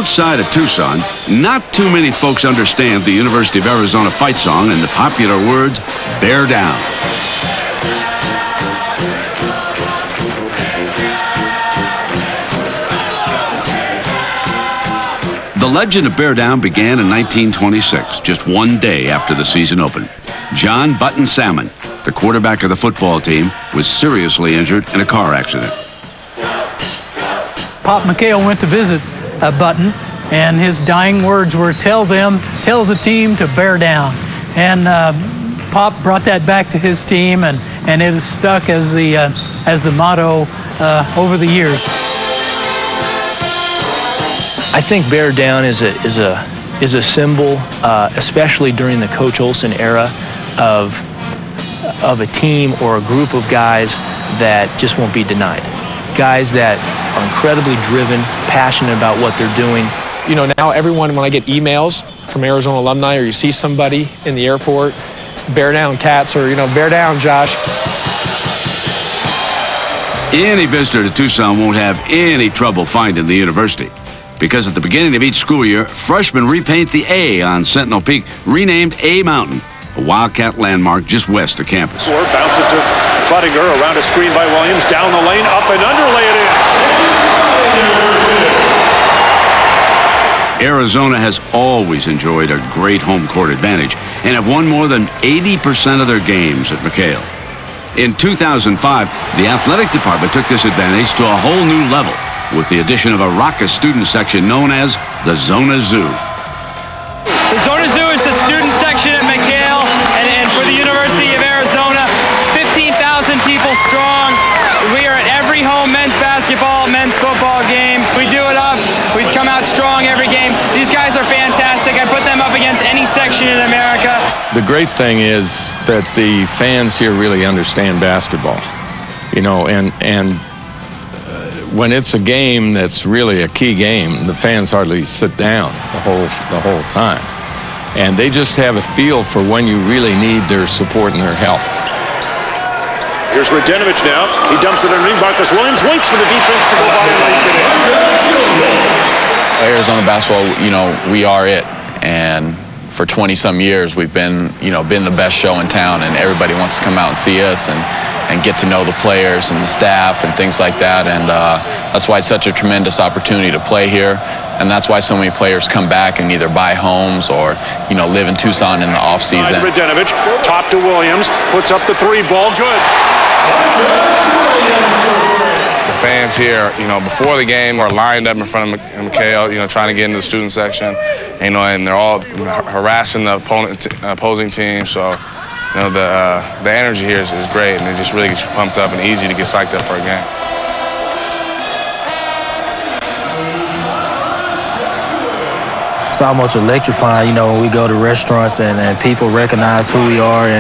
outside of Tucson, not too many folks understand the University of Arizona fight song and the popular words, "Bear Down." The legend of Bear Down began in 1926, just one day after the season opened. John Button Salmon, the quarterback of the football team, was seriously injured in a car accident. Pop McHale went to visit Button, and his dying words were, tell the team to bear down. And Pop brought that back to his team, and it has stuck as the motto over the years. I think bear down is a symbol, especially during the Coach Olson era, of a team or a group of guys that just won't be denied. Guys that are incredibly driven, passionate about what they're doing. You know, now everyone, when I get emails from Arizona alumni or you see somebody in the airport, bear down, Cats, or, you know, bear down, Josh. Any visitor to Tucson won't have any trouble finding the university, because at the beginning of each school year, freshmen repaint the A on Sentinel Peak, renamed A Mountain, a Wildcat landmark just west of campus. Bounce it to Buttinger, around a screen by Williams, down the lane, up and under, lay it in. Arizona has always enjoyed a great home court advantage and have won more than 80% of their games at McHale. In 2005, the athletic department took this advantage to a whole new level with the addition of a raucous student section known as the Zona Zoo. The Zona Zoo is the student section at McHale, and for the University of Arizona, it's 15,000 people strong. We are at every home men's basketball, men's football game. We do it up. We come out strong every game. These guys are fantastic. I put them up against any section in America. The great thing is that the fans here really understand basketball, you know, and when it's a game that's really a key game, the fans hardly sit down the whole time. And they just have a feel for when you really need their support and their help. Here's Radenovich now. He dumps it underneath. Marcus Williams waits for the defense to go by and lays it in. Arizona basketball, you know, we are it. And for 20-some years, we've been, you know, been the best show in town, and everybody wants to come out and see us and get to know the players and the staff and things like that. And that's why it's such a tremendous opportunity to play here. And that's why so many players come back and either buy homes or, you know, live in Tucson in the off season. Radenovich, top to Williams, puts up the three ball, good. The fans here, you know, before the game are lined up in front of McHale, you know, trying to get into the student section, you know, and they're all harassing the opposing team. So, you know, the energy here is great, and it just really gets you pumped up and easy to get psyched up for a game. It's almost electrifying, you know, when we go to restaurants and people recognize who we are,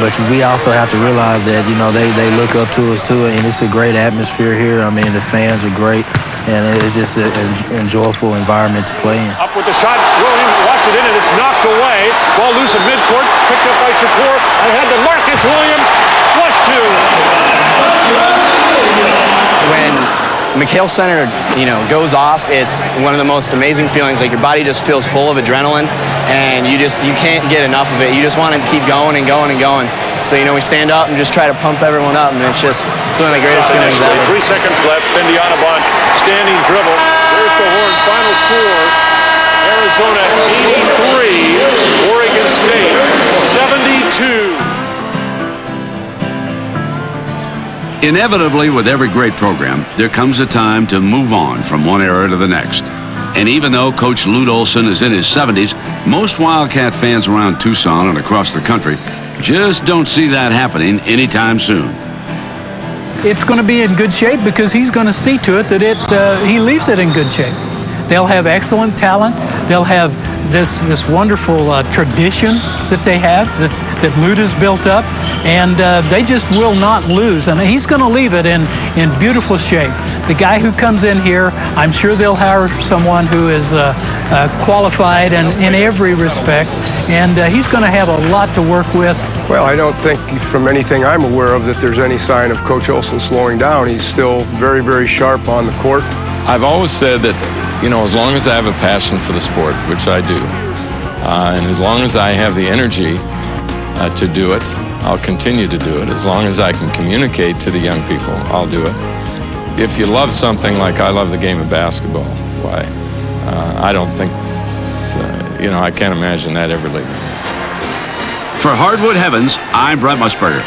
but we also have to realize that, you know, they look up to us too, and it's a great atmosphere here. I mean, the fans are great, and it's just an enjoyable environment to play in. Up with the shot, Williams washed it in, and it's knocked away. Ball loose in midcourt, picked up by Shakur, ahead to Marcus Williams, flush two. When McHale Center, you know, goes off, it's one of the most amazing feelings. Like, your body just feels full of adrenaline, and you can't get enough of it. You just want to keep going and going and going. So, you know, we stand up and just try to pump everyone up, and it's one of the greatest feelings ever. 3 seconds left. Indianabon standing dribble. There's the horn. Final score: Arizona 83, Oregon State 72. Inevitably, with every great program, there comes a time to move on from one era to the next. And even though Coach Lute Olson is in his 70s, most Wildcat fans around Tucson and across the country just don't see that happening anytime soon. It's going to be in good shape because he's going to see to it that he leaves it in good shape. They'll have excellent talent. They'll have this wonderful tradition that they have, that Lute has built up, and they just will not lose. And he's going to leave it in beautiful shape. The guy who comes in here, I'm sure they'll hire someone who is qualified and in every respect, and he's going to have a lot to work with. Well, I don't think from anything I'm aware of that there's any sign of Coach Olson slowing down. He's still very, very sharp on the court. I've always said that you know, as long as I have a passion for the sport, which I do, and as long as I have the energy to do it, I'll continue to do it. As long as I can communicate to the young people, I'll do it. If you love something like I love the game of basketball, why, I don't think, you know, I can't imagine that ever leaving. For Hardwood Heavens, I'm Brent Musburger.